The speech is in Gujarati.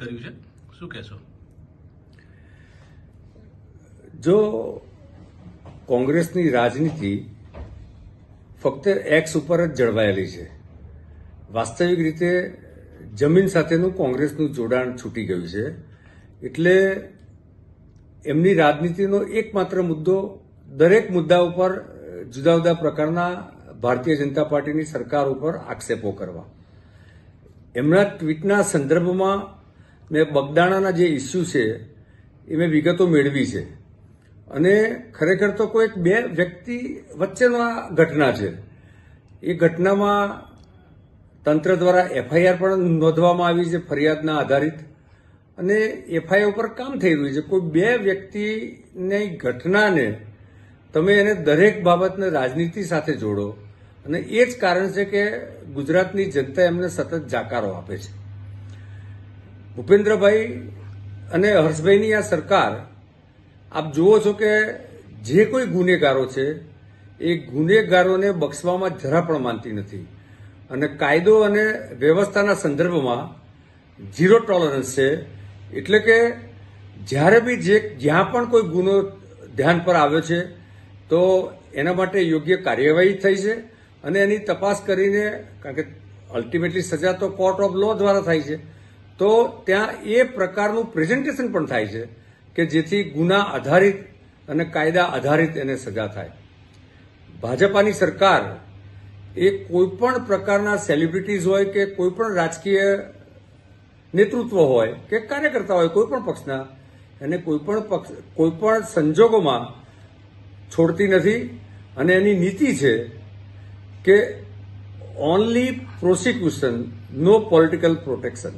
કર્યું છે, શું કહેશો? જો કોંગ્રેસની રાજનીતિ ફક્ત એક્સ ઉપર જ જળવાયેલી છે, વાસ્તવિક રીતે જમીન સાથેનું કોંગ્રેસનું જોડાણ છૂટી ગયું છે. એટલે એમની રાજનીતિનો એકમાત્ર મુદ્દો દરેક મુદ્દા ઉપર જુદા જુદા પ્રકારના ભારતીય જનતા પાર્ટીની સરકાર ઉપર આક્ષેપો કરવા. એમના ટ્વીટના સંદર્ભમાં મેં બગદાણાના જે ઇસ્યુ છે એ મેં વિગતો મેળવી છે અને ખરેખર તો કોઈ બે વ્યક્તિ વચ્ચેનો આ ઘટના છે. એ ઘટનામાં તંત્ર દ્વારા એફઆઈઆર પણ નોંધવામાં આવી છે ફરિયાદના આધારિત, અને એફઆઈઆર ઉપર કામ થઈ રહ્યું છે. કોઈ બે વ્યક્તિની ઘટનાને તમે એને દરેક બાબતને રાજનીતિ સાથે જોડો, અને એ જ કારણ છે કે ગુજરાતની જનતા એમને સતત જાકારો આપે છે. ભૂપેન્દ્રભાઈ અને હર્ષભાઈની આ સરકાર, આપ જુઓ છો કે જે કોઈ ગુનેગારો છે એ ગુનેગારોને બક્ષવામાં જરા પણ માનતી નથી, અને કાયદો અને વ્યવસ્થાના સંદર્ભમાં ઝીરો ટોલરન્સ છે. એટલે કે જ્યારે બી જ્યાં પણ કોઈ ગુનો ધ્યાન પર આવ્યો છે તો એના માટે યોગ્ય કાર્યવાહી થઈ છે, અને એની તપાસ કરીને, કારણ કે અલ્ટિમેટલી સજા તો કોર્ટ ઓફ લો દ્વારા થાય છે, તો ત્યાં એ પ્રકારનું પ્રેઝન્ટેશન પણ થાય છે કે જેથી ગુના આધારિત અને કાયદા આધારિત એને સજા થાય. ભાજપાની સરકાર એ કોઈપણ પ્રકારના સેલિબ્રિટીઝ હોય કે કોઈપણ રાજકીય નેતૃત્વ હોય કે કાર્યકર્તા હોય કોઈપણ પક્ષના, એને કોઈપણ સંજોગોમાં છોડતી નથી. અને એની નીતિ છે કે ઓનલી પ્રોસિક્યુશન, નો પોલિટિકલ પ્રોટેક્શન.